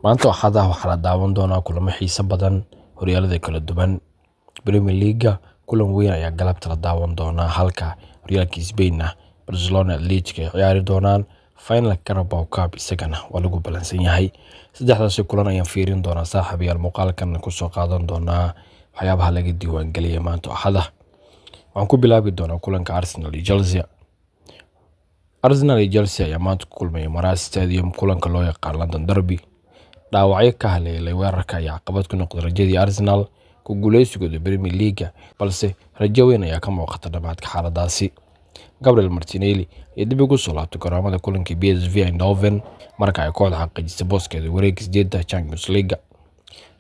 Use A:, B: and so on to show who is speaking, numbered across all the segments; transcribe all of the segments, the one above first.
A: maanta waxaa la daawan doonaa kulamo xiiso badan horyaalada kala duwan. Premier League kulan weyn ayaa galabta la daawan doonaa halka horyaalka Spain Barcelona Athletic ay ciyaari doonaan final Carabao Cup isagana waa lagu balansan yahay. Saddexdaas kulan ayaan fiirin doonaa saaxiibayaal muuqaalkan ku soo qaadan doonaa waxyaabaha laga diiwaan galiyay maanta Axada. Waxaan ku bilaabi doonaa kulanka Arsenal iyo Chelsea. Arsenal iyo Chelsea ayaa maanta ku kulmay Emirates Stadium kulanka loo yaqaan London Derby. dhaawacyo ka haleelay weerarka ayaa caqabad ku noqday rajadii Arsenal ku guuleysigooda Premier League balse rajo weyn ayaa ka muuqata dhamaadka xaaladaasi. Gabriel Martinelli iyo dib ugu soo laabtay garoomada kulankii PSV Eindhoven marka ay kooxda xaqiijisay booskeeda wareegga 8 Champions League.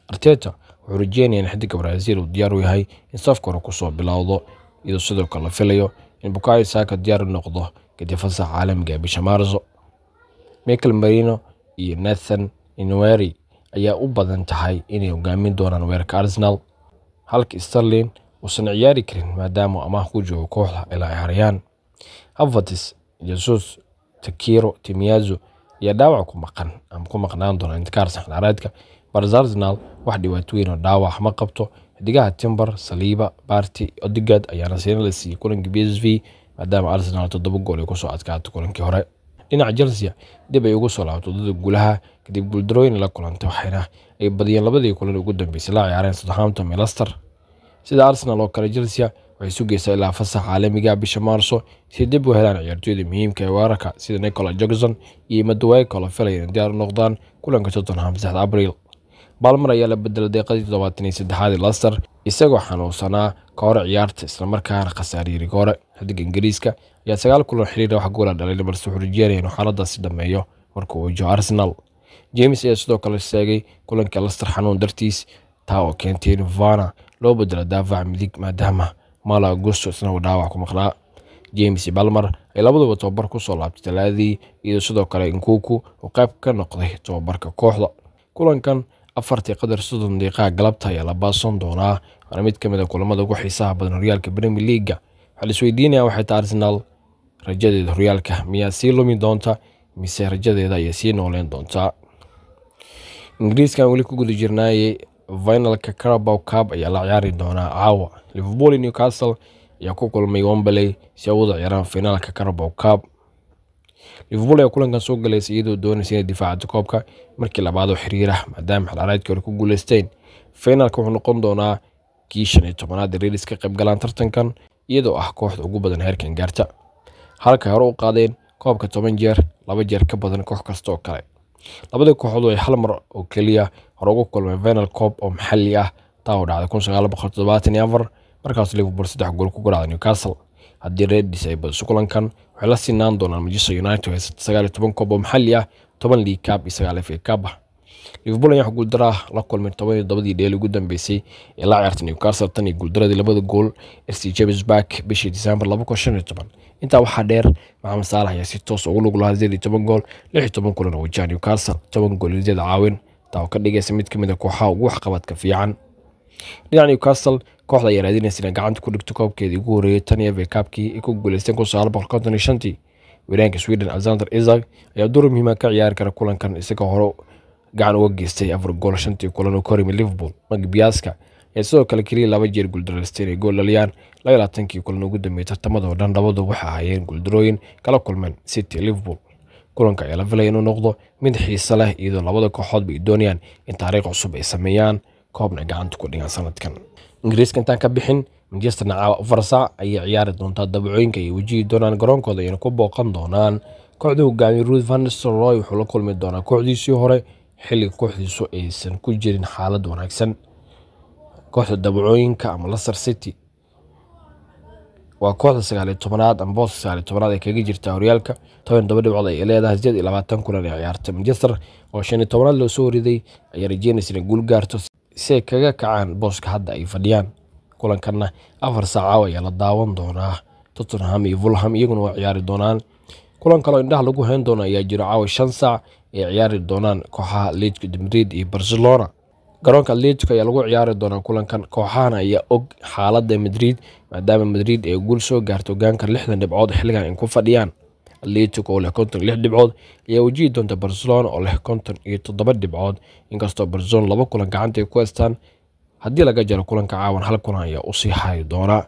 A: Arteta wuxuu rajeynayaa in xiddiga Brazil uu diyaar u yahay in safka hore kusoo bilowdo iyadoo sidoo kale la filayo in Bukayo Saka diyaar u noqdo kadib fasaxa caalamiga bisha Maarso. Mikel Merino iyo Nathan Inweri ayaa u badan tahay inay hogaamin doonaan weerarka Arsenal halka Sterling uusan ciyaari karin maadaama amaah ku joogo kooxda ilaa ay harayaan. Havertz, Jesus, Takiro, Timiazo ayaa dhaawac ku maqnaan doona inta ka harsan ciyaareedka. Arsenal wax dhibaatooyin oo dhaawac ma qabto. Xidigaha Timber, Saliba, Partey, Odegaard ayaana la siiyay kulankii PSV maadaama Arsenal 7 gool ay ku soo adkaatay kulankii hore. dhinaca Chelsea dib ay ugu soo laabtay wadada guulaha kadib guuldarooyin la kulantay waxayna ay badiyeen labadii kulan ugu dambeysay la ciyaareen Southampton iyo Leicester. Sida Arsenal oo kale Chelsea waxay sugaysaa ilaa fasaxa caalamiga bisha Maarso si dib u helaan ciyaartooyda muhiimka ah ee weerarka sida Nicolas Jackson iyo Madueke oo la filayo in diyaar u noqdaan kulanka Tottenham 3 Abriil. Palmer ayaa la bedelay daqiiqadii 73 Leicester isagoo xanuunsanaa ka hor ciyaarta isla markaana khasaariyay hore. Xiddiga Ingiriiska ayaa 9 kulan xiriir wax gool dhalay balse wuxuu rajeynayay inuu xaaladaasi dhameeyo markuu wajaho Arsenal. James ayaa sidoo kale sheegay kulanka Leicester xanuun dartiis taa oo keentay in Varane loo bedelo daafac midig maadaama Malo Augusto isna uu dhaawac ku maqnaa. James iyo Palmer ay labaduba tababar ku soo laabtay Talaadii iyo sidoo kale Nkunku oo qayb ka noqday tababarka kooxda. Kulankan 30 daqiiqo galabta ayaa la baasan doonaa waana mid ka mid ah kulamada ugu xiisaha badan horyaalka Premier League. Waxaa la isweydiinayaa waxay tahay Arsenal rajadeeda horyaalka miyaa sii lumi doonta mise rajadeeda ayaa sii nooleen doonta. Ingiriiskan weli ku guda jirnaayay finalka Carabao Cup ayaa la ciyaari doonaa caawa. Liverpool iyo Newcastle ayaa ku kulmay Wembley si ay u wada ciyaaraan finalka Carabao Cup. Liverpool ayaa kulankan soo galeysay iyadoo doonaysa inay difaacato koobka markii labaad oo xiriir ah maadaama xilciyaareedkii hore ku guuleysteen. Finalka wuxuu noqon doonaa kii 15aad ee Reds ka qayb galaan tartankan iyadoo ah kooxda ugu badan heerkan gaarta. Halka hore u qaadeen koobka 10 jeer, 2 jeer ka badan koox kasta oo kale. Labada kooxood ay hal mar oo kaliya hore ugu kulmeen final cup oo maxalli ah taa oo dhacday 1974 markaas Liverpool 3 gool ku garaacday Newcastle. haddii Reds ay badiso kulankan waxay la sinaan doonaan Manchester United 19 koob oo maxalli ah, 10 League Cup iyo 9 FA Cup. Liverpool ayaa guuldarro la kulmay 17 dheel ugu dambeysay ee la ciyaartay Newcastle tan iyo guuldaradii labada gool RC James Back bishii December 2015. intaa waxaa dheer Mohamed Salah ayaa si toos ugu lug lahaa 10 gool 16 kulan oo wajahan Newcastle 10 gool iyo 8 caawin taa oo ka dhigaysa mid ka mid ah kooxaha ugu waxqabadka fiican. dhinaca Newcastle kooxda ayaa raadinaysa inay gacanta ku dhigto koobkeedii ugu horeeyay tan iyo FA Cup-kii ay ku guuleysteen 1955. weeraanka Sweden Alexander Isak ayaa door muhiim ah ka ciyaari kara kulankan isagoo hore gacan uga geystay 4 gool 5 kulan oo ka horimay Liverpool. Magbiaska ayaa sidoo kale kaliya 2 jeer guuldareystay inay gool dhaliyaan 22 kulan ugu dambeeyay tartamada oo dhan labadu waxa ahaayeen guuldarooyin kala kulmeen City Liverpool. kulanka ayaa la filayay inuu noqdo mid xiiso leh iyadoo labada kooxood ay doonayaan in taariikh cusub ay sameeyaan koobna gacanta ku dhigaan sanadkan. Ingiriiska intaan ka bixin Manchester United Farsa ayaa ciyaari doonta dabacooyinka ay wajihi doonaan garoonkooda ayna ku booqan doonaan kooxda hogaamiye Ruud van Nistelrooy wuxuu la kulmi doonaa kooxdiisii hore xilliga kooxdiisu aysan ku jirin xaalad wanaagsan. kooxda dabacooyinka ama Leicester City waa kooxda 19aad ama boos 19aad ee kaga jirta horyaalka 17 dhibcood ay leedahay 28 kulan ee ciyaartay. Manchester oo 15aad loo soo riday ayaa rajeynaysa inay guul gaarto si ay kaga kacaan booska hadda ay fadhiyaan. kulankanna 4 saac ayaa la daawan doonaa. Tottenham iyo Fulham iyaguna waa ciyaari doonaan. kulan kale oo indhaha lagu hayn doono ayaa jiro caawa 5 saac ee ciyaari doonaan kooxaha Atletico Madrid iyo Barcelona. garoonka Atletico ayaa lagu ciyaari doonaa kulankan kooxahana ayaa og xaaladda Madrid maadaama Madrid ay guul soo gaarto hogaanka 60 dhibcood xilligan ay ku fadhiyaan. Atletico oo leh 56 dhibcood ayaa wajihi doonta Barcelona oo leh 57 dhibcood, inkastoo Barcelona 2 kulan gacanta ay ku haystaan. haddii laga jaro kulanka caawan hal kulan ayaa u sii hayi doona.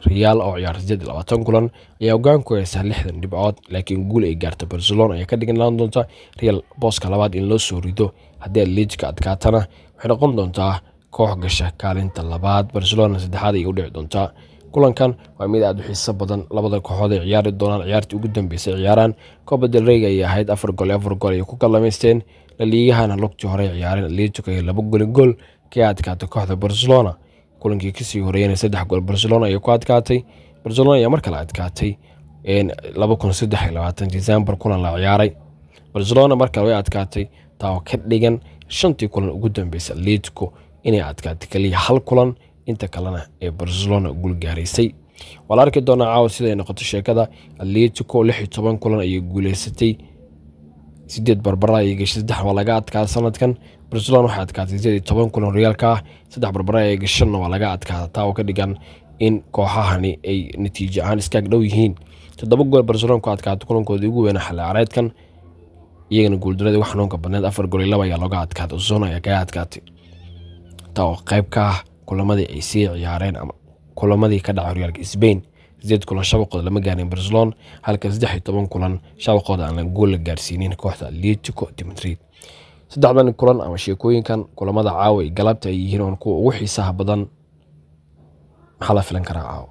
A: Real oo ciyaartay 20 kulan ayaa hoggaan ku haysa 60 dhibcood, laakiin guul ay gaartay Barcelona ayaa ka dhigan doonta Real booska labaad in loo soo rido. haddii Atletico adkaatana waxay noqon doontaa koox gasha kaalinta labaad, Barcelona saddexaad ay u dhici doontaa. kulankan waa mid aad u xiiso badan, labada kooxood ay ciyaari doonaan ciyaartii ugu dambeysay ciyaaraan Copa del Rey ay ahayd 4 gool ay ku kalamaysteen. La Ligahana lugtii hore ciyaareen Atletico ay 2 gool ka adkaatay kooxda Barcelona. kulankii kasii horeeyay 3 gool Barcelona ay ku adkaatay. Barcelona ayaa mar kale adkaatay 2023 December kulan la ciyaaray. Barcelona mar kale way adkaatay, taa ka dhigan 5 kulan ugu dambeysay Atletico inay adkaatay kaliya hal kulan, inta kalena ee Barcelona guul gaaraysay. wala arki doona caawa sida ay noqoto sheekada. Atletico 16 kulan ay guuleysatay, 8 barbara ay gashay, 3 waa laga adkaa sanadkan. Barcelona waxay adkaatay 18 kulan Realka ah, 3 barbara ay gashay waa laga adkaa, taa oo ka dhigan in kooxahani ay natiijo ahaan iskaag dhow yihiin. 7 gool Barcelona ku adkaatay kulankoodii ugu weyn xilli ciyaareedkan, iyagana guuldaradii wax xanuunka badneed 4 gool iyo 2 ayaa looga adkaatay. Osasuna ayaa kaga adkaatay, taa oo qayb ka ah kulamadii ay sii ciyaareen ama kulamadii ka dhacay Realka Spain. 8 kulan shabaqooda lama gaarin Barcelona, halka 13 kulan shabaqooda aan gool la gaarsiinin kooxda Atletico de Madrid. 3 kulan ama sheekooyinkan kulamada caawa galabta ay yihiin kuwa ugu xiisaha badan. maxaa la filan karaa caawa?